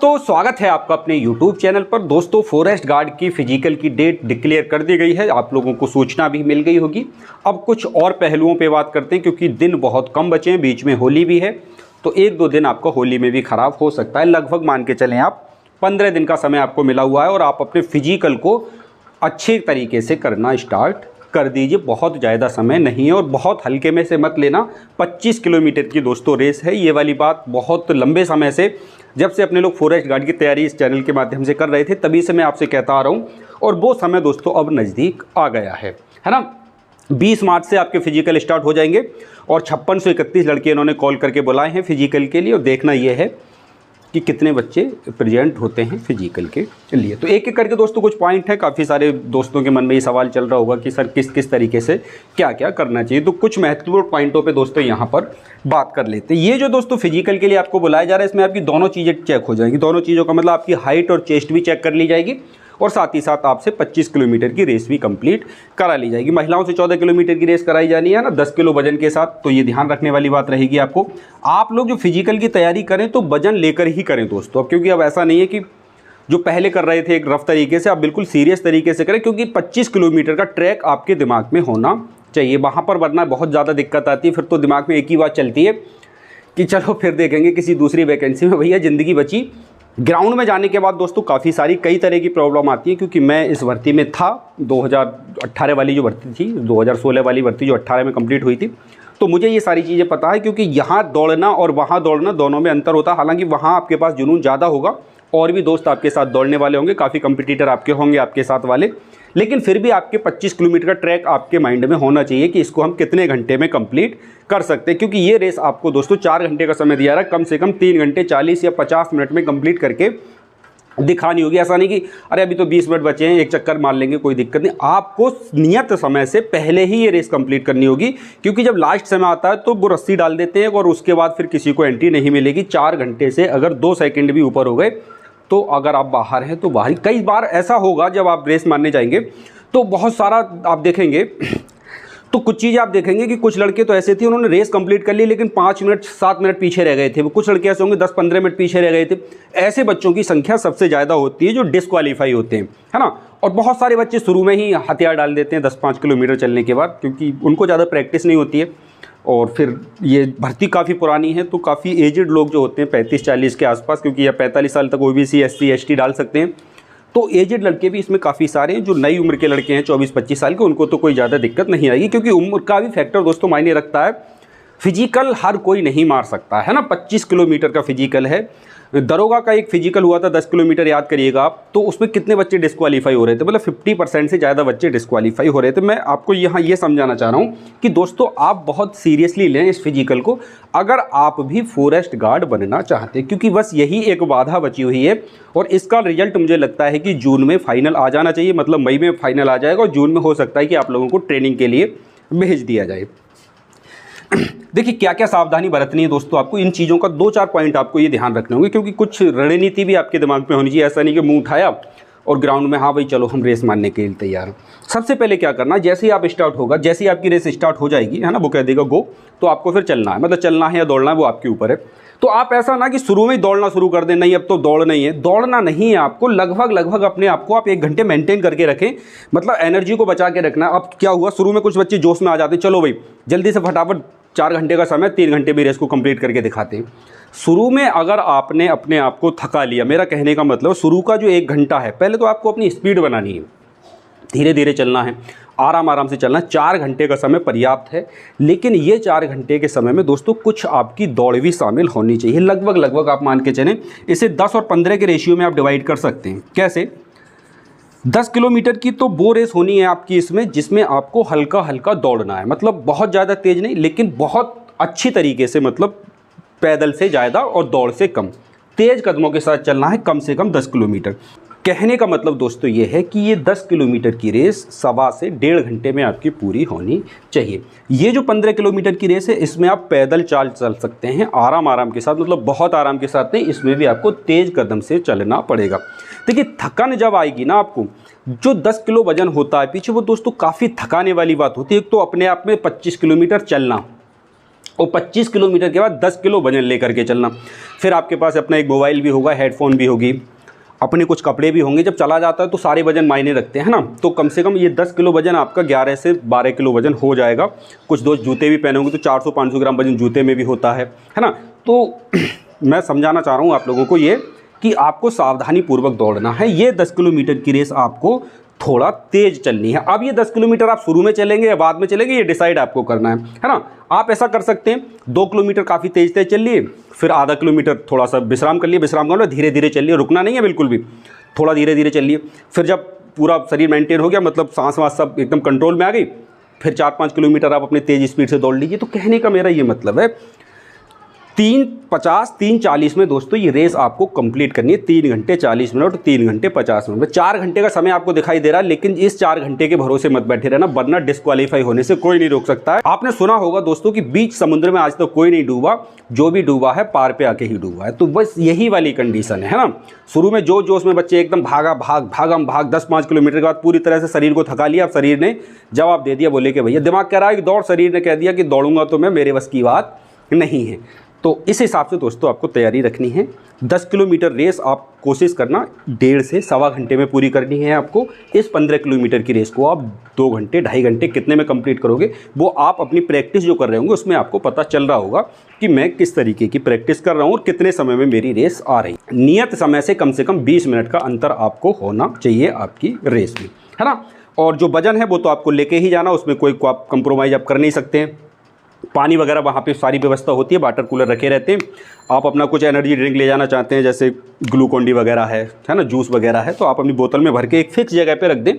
दोस्तों स्वागत है आपका अपने YouTube चैनल पर। दोस्तों फॉरेस्ट गार्ड की फिजिकल की डेट डिक्लेयर कर दी गई है, आप लोगों को सूचना भी मिल गई होगी। अब कुछ और पहलुओं पे बात करते हैं क्योंकि दिन बहुत कम बचे हैं, बीच में होली भी है, तो एक दो दिन आपका होली में भी ख़राब हो सकता है। लगभग मान के चलें आप 15 दिन का समय आपको मिला हुआ है और आप अपने फिजिकल को अच्छे तरीके से करना स्टार्ट कर दीजिए। बहुत ज़्यादा समय नहीं है और बहुत हल्के में से मत लेना। 25 किलोमीटर की दोस्तों रेस है, ये वाली बात बहुत लंबे समय से, जब से अपने लोग फॉरेस्ट गार्ड की तैयारी इस चैनल के माध्यम से कर रहे थे तभी से मैं आपसे कहता आ रहा हूँ और वो समय दोस्तों अब नज़दीक आ गया है ना। 20 मार्च से आपके फिजिकल स्टार्ट हो जाएंगे और 5631 लड़के इन्होंने कॉल करके बुलाए हैं फिजिकल के लिए। और देखना ये है कि कितने बच्चे प्रेजेंट होते हैं फिजिकल के लिए। तो एक एक करके दोस्तों कुछ पॉइंट हैं, काफ़ी सारे दोस्तों के मन में ये सवाल चल रहा होगा कि सर किस किस तरीके से क्या क्या करना चाहिए। तो कुछ महत्वपूर्ण पॉइंटों पे दोस्तों यहाँ पर बात कर लेते हैं। ये जो दोस्तों फिजिकल के लिए आपको बुलाया जा रहा है, इसमें आपकी दोनों चीज़ें चेक हो जाएंगी। दोनों चीज़ों का मतलब आपकी हाइट और चेस्ट भी चेक कर ली जाएगी और साथ ही साथ आपसे 25 किलोमीटर की रेस भी कंप्लीट करा ली जाएगी। महिलाओं से 14 किलोमीटर की रेस कराई जानी है ना, 10 किलो वजन के साथ, तो ये ध्यान रखने वाली बात रहेगी आपको। आप लोग जो फिजिकल की तैयारी करें तो वजन लेकर ही करें दोस्तों, क्योंकि अब ऐसा नहीं है कि जो पहले कर रहे थे एक रफ तरीके से, आप बिल्कुल सीरियस तरीके से करें, क्योंकि 25 किलोमीटर का ट्रैक आपके दिमाग में होना चाहिए। वहाँ पर वरना बहुत ज़्यादा दिक्कत आती है, फिर तो दिमाग में एक ही बात चलती है कि चलो फिर देखेंगे किसी दूसरी वैकेंसी में। भैया ज़िंदगी बची। ग्राउंड में जाने के बाद दोस्तों काफ़ी सारी कई तरह की प्रॉब्लम आती है, क्योंकि मैं इस भर्ती में था। 2018 वाली जो भर्ती थी, 2016 वाली भर्ती जो 18 में कंप्लीट हुई थी, तो मुझे ये सारी चीज़ें पता है। क्योंकि यहाँ दौड़ना और वहाँ दौड़ना दोनों में अंतर होता है। हालांकि वहाँ आपके पास जुनून ज़्यादा होगा और भी दोस्त आपके साथ दौड़ने वाले होंगे, काफ़ी कंपटीटर आपके होंगे आपके साथ वाले, लेकिन फिर भी आपके 25 किलोमीटर का ट्रैक आपके माइंड में होना चाहिए कि इसको हम कितने घंटे में कंप्लीट कर सकते हैं। क्योंकि ये रेस आपको दोस्तों 4 घंटे का समय दिया रहा है, कम से कम 3 घंटे 40 या 50 मिनट में कंप्लीट करके दिखानी होगी। ऐसा नहीं कि अरे अभी तो 20 मिनट बचे हैं, एक चक्कर मार लेंगे, कोई दिक्कत नहीं। आपको नियत समय से पहले ही ये रेस कंप्लीट करनी होगी, क्योंकि जब लास्ट समय आता है तो वो रस्सी डाल देते हैं और उसके बाद फिर किसी को एंट्री नहीं मिलेगी। 4 घंटे से अगर 2 सेकंड भी ऊपर हो गए तो अगर आप बाहर हैं तो बाहर। कई बार ऐसा होगा जब आप रेस मारने जाएंगे तो बहुत सारा आप देखेंगे, तो कुछ चीज़ें आप देखेंगे कि कुछ लड़के तो ऐसे थे उन्होंने रेस कंप्लीट कर ली लेकिन 5 मिनट 7 मिनट पीछे रह गए थे। वो कुछ लड़के ऐसे होंगे 10-15 मिनट पीछे रह गए थे। ऐसे बच्चों की संख्या सबसे ज़्यादा होती है जो डिस्क्वालीफाई होते हैं, है ना। और बहुत सारे बच्चे शुरू में ही हथियार डाल देते हैं 10-5 किलोमीटर चलने के बाद, क्योंकि उनको ज़्यादा प्रैक्टिस नहीं होती है। और फिर ये भर्ती काफ़ी पुरानी है तो काफ़ी एजड लोग जो होते हैं 35-40 के आसपास, क्योंकि यह 45 साल तक OBC SC ST डाल सकते हैं, तो एजड लड़के भी इसमें काफ़ी सारे हैं। जो नई उम्र के लड़के हैं 24-25 साल के, उनको तो कोई ज़्यादा दिक्कत नहीं आएगी, क्योंकि उम्र का भी फैक्टर दोस्तों मायने रखता है। फिजिकल हर कोई नहीं मार सकता है ना। 25 किलोमीटर का फिजिकल है। दरोगा का एक फिजिकल हुआ था 10 किलोमीटर, याद करिएगा आप, तो उसमें कितने बच्चे डिस्क्वालीफाई हो रहे थे, मतलब 50% से ज़्यादा बच्चे डिस्क्वालीफाई हो रहे थे। मैं आपको यहाँ ये समझाना चाह रहा हूँ कि दोस्तों आप बहुत सीरियसली लें इस फिजिकल को, अगर आप भी फॉरेस्ट गार्ड बनना चाहते हैं, क्योंकि बस यही एक बाधा बची हुई है। और इसका रिजल्ट मुझे लगता है कि जून में फाइनल आ जाना चाहिए, मतलब मई में फाइनल आ जाएगा और जून में हो सकता है कि आप लोगों को ट्रेनिंग के लिए भेज दिया जाए। देखिए क्या क्या सावधानी बरतनी है दोस्तों आपको, इन चीज़ों का 2-4 पॉइंट आपको ये ध्यान रखने होंगे, क्योंकि कुछ रणनीति भी आपके दिमाग में होनी चाहिए। ऐसा नहीं कि मुंह उठाया और ग्राउंड में हाँ भाई चलो हम रेस मारने के लिए तैयार हैं। सबसे पहले क्या करना, जैसे ही आप स्टार्ट होगा, जैसे ही आपकी रेस स्टार्ट हो जाएगी, है ना, वो कह देगा गो, तो आपको फिर चलना है। मतलब चलना है या दौड़ना है वो आपके ऊपर है। तो आप ऐसा ना कि शुरू में ही दौड़ना शुरू कर दें, नहीं अब तो दौड़ नहीं है, दौड़ना नहीं है आपको। लगभग अपने आप को आप 1 घंटे मेंटेन करके रखें, मतलब एनर्जी को बचा के रखना। अब क्या हुआ, शुरू में कुछ बच्चे जोश में आ जाते, चलो भाई जल्दी से फटाफट 4 घंटे का समय 3 घंटे में रेस को कंप्लीट करके दिखाते हैं। शुरू में अगर आपने अपने आप को थका लिया, मेरा कहने का मतलब शुरू का जो 1 घंटा है, पहले तो आपको अपनी स्पीड बनानी है, धीरे धीरे चलना है, आराम से चलना है। 4 घंटे का समय पर्याप्त है, लेकिन ये 4 घंटे के समय में दोस्तों कुछ आपकी दौड़ भी शामिल होनी चाहिए। लगभग आप मान के चलें, इसे 10 और 15 के रेशियो में आप डिवाइड कर सकते हैं। कैसे? 10 किलोमीटर की तो वो रेस होनी है आपकी इसमें, जिसमें आपको हल्का दौड़ना है, मतलब बहुत ज़्यादा तेज़ नहीं लेकिन बहुत अच्छी तरीके से, मतलब पैदल से ज़्यादा और दौड़ से कम, तेज़ कदमों के साथ चलना है, कम से कम 10 किलोमीटर। कहने का मतलब दोस्तों ये है कि ये 10 किलोमीटर की रेस 1.25 से 1.5 घंटे में आपकी पूरी होनी चाहिए। ये जो 15 किलोमीटर की रेस है, इसमें आप पैदल चाल चल सकते हैं आराम के साथ, मतलब बहुत आराम के साथ नहीं, इसमें भी आपको तेज़ कदम से चलना पड़ेगा। देखिए थकन जब आएगी ना आपको, जो 10 किलो वजन होता है पीछे, वो दोस्तों काफ़ी थकाने वाली बात होती है। एक तो अपने आप में 25 किलोमीटर चलना, और 25 किलोमीटर के बाद 10 किलो वजन लेकर के चलना। फिर आपके पास अपना एक मोबाइल भी होगा, हेडफोन भी होगी, अपने कुछ कपड़े भी होंगे। जब चला जाता है तो सारे वजन मायने रखते हैं ना। तो कम से कम ये 10 किलो वजन आपका 11 से 12 किलो वजन हो जाएगा। कुछ दोस्त जूते भी पहने होंगे तो 400-500 ग्राम वजन जूते में भी होता है ना। तो मैं समझाना चाह रहा हूँ आप लोगों को ये कि आपको सावधानी पूर्वक दौड़ना है। ये 10 किलोमीटर की रेस आपको थोड़ा तेज चलनी है। अब ये 10 किलोमीटर आप शुरू में चलेंगे या बाद में चलेंगे, ये डिसाइड आपको करना है ना। आप ऐसा कर सकते हैं 2 किलोमीटर काफ़ी तेज तेज चलिए, फिर आधा किलोमीटर थोड़ा सा विश्राम कर लिए, विश्राम करना धीरे धीरे चलिए, रुकना नहीं है बिल्कुल भी, थोड़ा धीरे धीरे चलिए। फिर जब पूरा शरीर मेंटेन हो गया, मतलब सांस वास सब एकदम कंट्रोल में आ गई, फिर 4-5 किलोमीटर आप अपने तेज़ स्पीड से दौड़ लीजिए। तो कहने का मेरा ये मतलब है 3:50 3:40 में दोस्तों ये रेस आपको कंप्लीट करनी है। 3 घंटे 40 मिनट और 3 घंटे 50 मिनट में 4 घंटे का समय आपको दिखाई दे रहा है, लेकिन इस 4 घंटे के भरोसे मत बैठे रहना, वरना डिस्क्वालीफाई होने से कोई नहीं रोक सकता है। आपने सुना होगा दोस्तों कि बीच समुद्र में आज तक कोई नहीं डूबा, जो भी डूबा है पार पे आके ही डूबा है। तो बस यही वाली कंडीशन है ना। शुरू में जोश में बच्चे एकदम भाग 10-5 किलोमीटर के बाद पूरी तरह से शरीर को थका लिया। अब शरीर ने जवाब दे दिया, बोले कि भैया दिमाग कह रहा है कि दौड़, शरीर ने कह दिया कि दौड़ूंगा तो मैं, मेरे बस की बात नहीं है। तो इस हिसाब से दोस्तों आपको तैयारी रखनी है। 10 किलोमीटर रेस आप कोशिश करना 1.5 से सवा घंटे में पूरी करनी है आपको। इस 15 किलोमीटर की रेस को आप 2 घंटे 2.5 घंटे कितने में कंप्लीट करोगे, वो आप अपनी प्रैक्टिस जो कर रहे होंगे उसमें आपको पता चल रहा होगा कि मैं किस तरीके की प्रैक्टिस कर रहा हूँ और कितने समय में मेरी रेस आ रही है। नियत समय से कम 20 मिनट का अंतर आपको होना चाहिए आपकी रेस में, है ना। और जो वजन है वो तो आपको लेके ही जाना, उसमें कोई आप कंप्रोमाइज़ आप कर नहीं सकते हैं। पानी वगैरह वहाँ पे सारी व्यवस्था होती है, वाटर कूलर रखे रहते हैं। आप अपना कुछ एनर्जी ड्रिंक ले जाना चाहते हैं, जैसे ग्लूकोन डी वगैरह है ना, जूस वगैरह है, तो आप अपनी बोतल में भर के एक फिक्स जगह पे रख दें।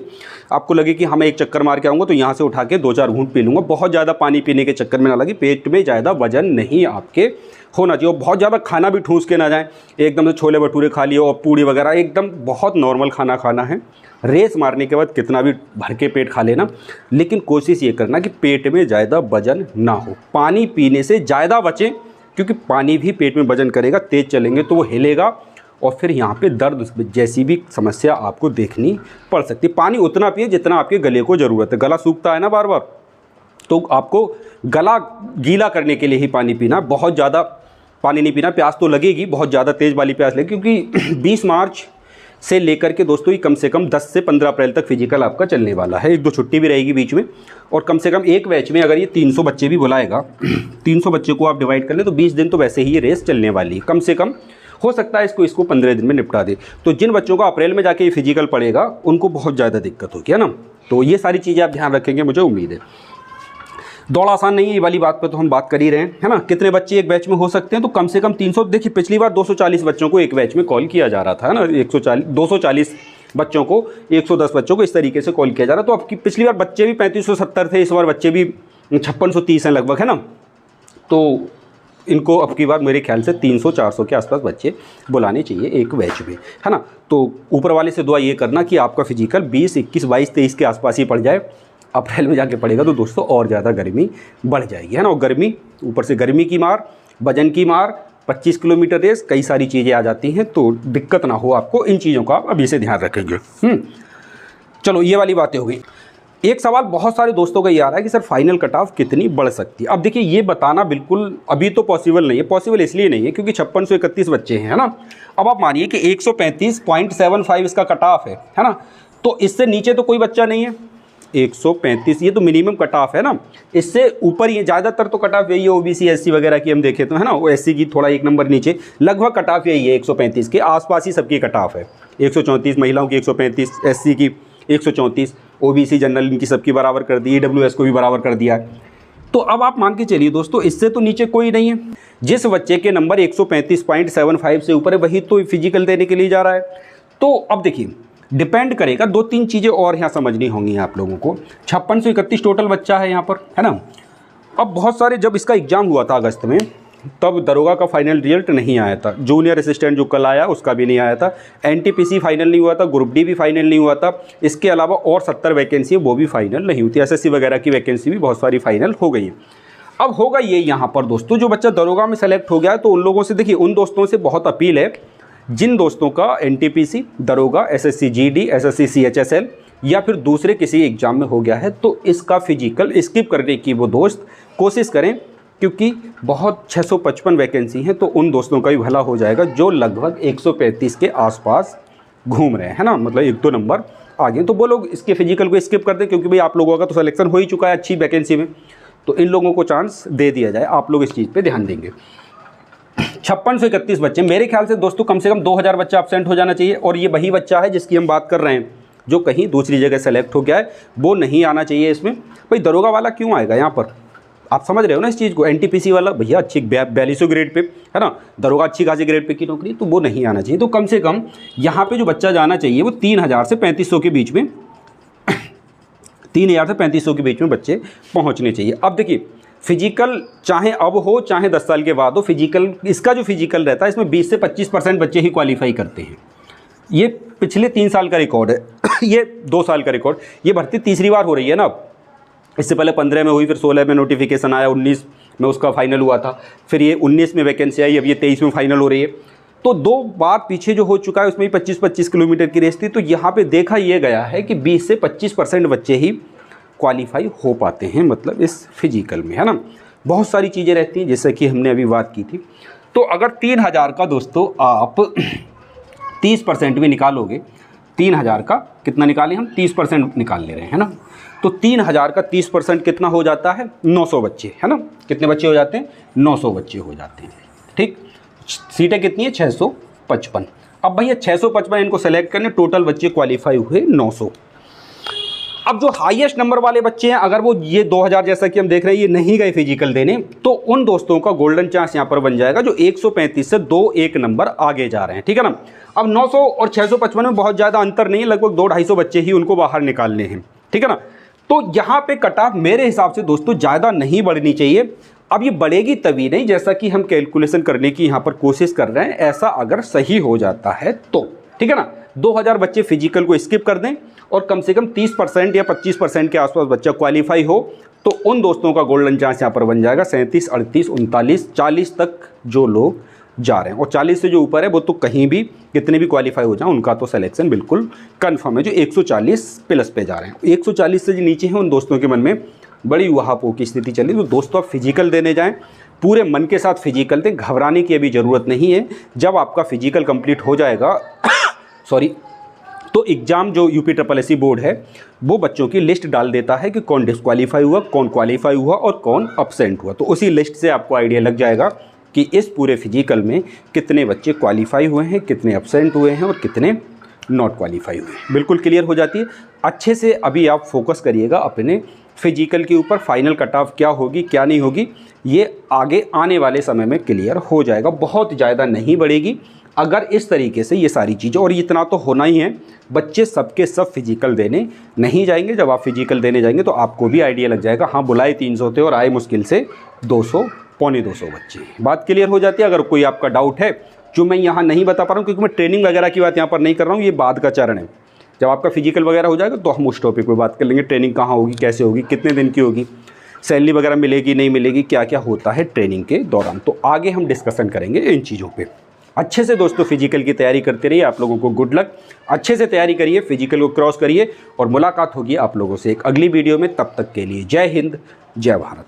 आपको लगे कि हाँ मैं एक चक्कर मार के आऊँगा तो यहाँ से उठा के 2-4 घूंट पी लूँगा। बहुत ज़्यादा पानी पीने के चक्कर में ना लगे, पेट में ज़्यादा वजन नहीं आपके होना चाहिए। और बहुत ज़्यादा खाना भी ठूस के ना जाएँ, एकदम से छोले भटूरे खा लिए और पूड़ी वगैरह, एकदम बहुत नॉर्मल खाना खाना है। रेस मारने के बाद कितना भी भर के पेट खा लेना, लेकिन कोशिश ये करना कि पेट में ज़्यादा वजन ना हो। पानी पीने से ज़्यादा बचें, क्योंकि पानी भी पेट में वजन करेगा। तेज़ चलेंगे तो वो हिलेगा और फिर यहाँ पे दर्द जैसी भी समस्या आपको देखनी पड़ सकती है। पानी उतना पिए जितना आपके गले को ज़रूरत है। गला सूखता है ना बार बार, तो आपको गला गीला करने के लिए ही पानी पीना, बहुत ज़्यादा पानी नहीं पीना। प्यास तो लगेगी, बहुत ज़्यादा तेज़ वाली प्यास लगेगी, क्योंकि 20 मार्च से लेकर के दोस्तों ये कम से कम 10 से 15 अप्रैल तक फिजिकल आपका चलने वाला है। 1-2 छुट्टी भी रहेगी बीच में। और कम से कम एक बैच में अगर ये 300 बच्चे भी बुलाएगा, 300 बच्चे को आप डिवाइड कर लें तो 20 दिन तो वैसे ही ये रेस चलने वाली है। कम से कम हो सकता है इसको 15 दिन में निपटा दे। तो जिन बच्चों का अप्रैल में जाके ये फिजिकल पड़ेगा उनको बहुत ज़्यादा दिक्कत होगी, है ना। तो ये सारी चीज़ें आप ध्यान रखेंगे, मुझे उम्मीद है। दौड़ आसान नहीं है, ये वाली बात पे तो हम बात कर ही रहे हैं, है ना। कितने बच्चे एक बैच में हो सकते हैं, तो कम से कम 300। देखिए पिछली बार 240 बच्चों को एक बैच में कॉल किया जा रहा था, है ना। 240 बच्चों को, 110 बच्चों को इस तरीके से कॉल किया जा रहा। तो अब पिछली बार बच्चे भी 3570 थे, इस बार बच्चे भी 5630 हैं लगभग, है ना। तो इनको अब की बार मेरे ख्याल से 300-400 के आसपास बच्चे बुलाने चाहिए एक बैच में, है ना। तो ऊपर वाले से दुआ ये करना कि आपका फिजिकल 20, 21, 22, 23 के आसपास ही पड़ जाए। अप्रैल में जाके पड़ेगा तो दोस्तों और ज़्यादा गर्मी बढ़ जाएगी, है ना। और गर्मी, ऊपर से गर्मी की मार, वजन की मार, 25 किलोमीटर रेस, कई सारी चीज़ें आ जाती हैं। तो दिक्कत ना हो आपको, इन चीज़ों का आप अभी से ध्यान रखेंगे। चलो ये वाली बातें हो गई। एक सवाल बहुत सारे दोस्तों का ये आ रहा है कि सर फाइनल कट ऑफ कितनी बढ़ सकती है। अब देखिए ये बताना बिल्कुल अभी तो पॉसिबल नहीं है। पॉसिबल इसलिए नहीं है क्योंकि 5631 बच्चे हैं, है ना। अब आप मानिए कि 135.75 इसका कट ऑफ है ना। तो इससे नीचे तो कोई बच्चा नहीं है। 135 ये तो मिनिमम कट ऑफ है ना। इससे ऊपर ये ज़्यादातर तो कट ऑफ यही है, ओबीसी एससी वगैरह की हम देखें तो, है ना। वो एससी की थोड़ा एक नंबर नीचे, लगभग कट ऑफ यही है। 135 के आसपास ही सबकी कट ऑफ है। 134 महिलाओं की, 135 एससी की, 134 ओबीसी जनरल, इनकी सबकी बराबर कर दी, ईडब्ल्यूएस को भी बराबर कर दिया है। तो अब आप मान के चलिए दोस्तों, इससे तो नीचे कोई नहीं है। जिस बच्चे के नंबर 135.75 से ऊपर है वही तो फिजिकल देने के लिए जा रहा है। तो अब देखिए डिपेंड करेगा, 2-3 चीज़ें और यहाँ समझनी होंगी आप लोगों को। 5631 टोटल बच्चा है यहाँ पर, है ना। अब बहुत सारे, जब इसका एग्ज़ाम हुआ था अगस्त में, तब दरोगा का फाइनल रिजल्ट नहीं आया था। जूनियर असिस्टेंट जो कल आया उसका भी नहीं आया था। एनटीपीसी फाइनल नहीं हुआ था, ग्रुप डी भी फाइनल नहीं हुआ था। इसके अलावा और 70 वैकेंसी है वो भी फाइनल नहीं हुई थी। एसएससी वगैरह की वैकेंसी भी बहुत सारी फाइनल हो गई है। अब होगा ये यहाँ पर दोस्तों, जो बच्चा दरोगा में सेलेक्ट हो गया है तो उन लोगों से, देखिए उन दोस्तों से बहुत अपील है जिन दोस्तों का एनटीपीसी, दरोगा, एसएससी जीडी, एसएससी सीएचएसएल या फिर दूसरे किसी एग्जाम में हो गया है, तो इसका फिजिकल स्किप करने की वो दोस्त कोशिश करें क्योंकि बहुत 655 वैकेंसी हैं, तो उन दोस्तों का भी भला हो जाएगा जो लगभग 135 के आसपास घूम रहे हैं, है ना, मतलब 1-2 नंबर आगे। तो वो लोग इसके फिजिकल को स्किप कर दें, क्योंकि भाई आप लोगों का तो सिलेक्शन हो ही चुका है अच्छी वैकेंसी में, तो इन लोगों को चांस दे दिया जाए। आप लोग इस चीज़ पे ध्यान देंगे। 5631 बच्चे, मेरे ख्याल से दोस्तों कम से कम 2000 बच्चा एब्सेंट हो जाना चाहिए। और ये वही बच्चा है जिसकी हम बात कर रहे हैं जो कहीं दूसरी जगह सेलेक्ट हो गया है, वो नहीं आना चाहिए इसमें। भाई दरोगा वाला क्यों आएगा यहाँ पर, आप समझ रहे हो ना इस चीज़ को। एनटीपीसी वाला भैया अच्छी 4200 ग्रेड पे, है ना, दरोगा अच्छी खासी ग्रेड पे की नौकरी, तो वो नहीं आना चाहिए। तो कम से कम यहाँ पे जो बच्चा जाना चाहिए वो 3000 से 3500 के बीच में 3000 से 3500 के बीच में बच्चे पहुँचने चाहिए। अब देखिए फिजिकल चाहे अब हो चाहे 10 साल के बाद हो, फिजिकल इसका जो फिजिकल रहता है इसमें 20 से 25% बच्चे ही क्वालिफाई करते हैं। ये पिछले 3 साल का रिकॉर्ड है ये 2 साल का रिकॉर्ड। ये भर्ती तीसरी बार हो रही है ना, अब इससे पहले 15 में हुई, फिर 16 में नोटिफिकेशन आया, 19 में उसका फाइनल हुआ था, फिर ये 19 में वैकेंसी आई, अब ये 23 में फाइनल हो रही है। तो 2 बार पीछे जो हो चुका है उसमें 25-25 किलोमीटर की रेस थी। तो यहाँ पे देखा ये गया है कि 20 से 25% बच्चे ही क्वालिफाई हो पाते हैं, मतलब इस फिजिकल में, है ना। बहुत सारी चीज़ें रहती हैं जैसे कि हमने अभी बात की थी। तो अगर 3000 का दोस्तों आप 30% भी निकालोगे, 3000 का कितना निकालें हम, 30% निकाल ले रहे हैं, है ना। तो 3000 का 30% कितना हो जाता है, 900 बच्चे, है ना। कितने बच्चे हो जाते हैं, 900 बच्चे हो जाते हैं, ठीक। सीटें कितनी है, 655। अब भैया 655 इनको सेलेक्ट करने, टोटल बच्चे क्वालिफाई हुए 900। अब जो हाईएस्ट नंबर वाले बच्चे हैं, अगर वो ये 2000 जैसा कि हम देख रहे हैं ये नहीं गए फिजिकल देने, तो उन दोस्तों का गोल्डन चांस यहाँ पर बन जाएगा जो 135 से 2-1 नंबर आगे जा रहे हैं, ठीक है ना। अब 900 और 655 में बहुत ज़्यादा अंतर नहीं है, लगभग 200-250 बच्चे ही उनको बाहर निकालने हैं, ठीक है ना। तो यहाँ पे कट ऑफ मेरे हिसाब से दोस्तों ज़्यादा नहीं बढ़नी चाहिए। अब ये बढ़ेगी तभी नहीं, जैसा कि हम कैलकुलेशन करने की यहाँ पर कोशिश कर रहे हैं, ऐसा अगर सही हो जाता है तो, ठीक है ना। 2000 बच्चे फिजिकल को स्किप कर दें और कम से कम 30% या 25% के आसपास बच्चा क्वालिफाई हो, तो उन दोस्तों का गोल्डन चांस यहाँ पर बन जाएगा 37, 38, 39, 40 तक जो लोग जा रहे हैं। और 40 से जो ऊपर है वो तो कहीं भी कितने भी क्वालिफाई हो जाए उनका तो सिलेक्शन बिल्कुल कन्फर्म है। जो 140 प्लस पे जा रहे हैं, 140 से जो नीचे हैं उन दोस्तों के मन में बड़ी वहापों की स्थिति चल रही है। तो दोस्तों आप फिजिकल देने जाएँ, पूरे मन के साथ फिजिकल दें, घबराने की अभी ज़रूरत नहीं है। जब आपका फिजिकल कंप्लीट हो जाएगा सॉरी, तो एग्ज़ाम जो UPSSC बोर्ड है वो बच्चों की लिस्ट डाल देता है कि कौन डिस्क्वालीफाई हुआ, कौन क्वालिफाई हुआ और कौन अब्सेंट हुआ। तो उसी लिस्ट से आपको आइडिया लग जाएगा कि इस पूरे फिजिकल में कितने बच्चे क्वालिफाई हुए हैं, कितने अब्सेंट हुए हैं और कितने नॉट क्वालिफाई हुए हैं। बिल्कुल क्लियर हो जाती है। अच्छे से अभी आप फोकस करिएगा अपने फिजिकल के ऊपर। फाइनल कट ऑफ क्या होगी क्या नहीं होगी ये आगे आने वाले समय में क्लियर हो जाएगा। बहुत ज़्यादा नहीं बढ़ेगी अगर इस तरीके से ये सारी चीज़ें, और इतना तो होना ही है, बच्चे सबके सब फिजिकल देने नहीं जाएंगे। जब आप फिजिकल देने जाएंगे तो आपको भी आइडिया लग जाएगा, हाँ बुलाए 300 थे और आए मुश्किल से 200 पौने 200 बच्चे। बात क्लियर हो जाती है। अगर कोई आपका डाउट है जो मैं यहाँ नहीं बता पा रहा हूँ, क्योंकि मैं ट्रेनिंग वगैरह की बात यहाँ पर नहीं कर रहा हूँ, ये बाद का चरण है। जब आपका फिजिकल वगैरह हो जाएगा तो हम उस टॉपिक पर बात कर लेंगे, ट्रेनिंग कहाँ होगी, कैसे होगी, कितने दिन की होगी, सैलरी वगैरह मिलेगी नहीं मिलेगी, क्या क्या होता है ट्रेनिंग के दौरान। तो आगे हम डिस्कशन करेंगे इन चीज़ों पे। अच्छे से दोस्तों फिजिकल की तैयारी करते रहिए। आप लोगों को गुड लक, अच्छे से तैयारी करिए, फिजिकल को क्रॉस करिए और मुलाकात होगी आप लोगों से एक अगली वीडियो में। तब तक के लिए जय हिंद, जय भारत।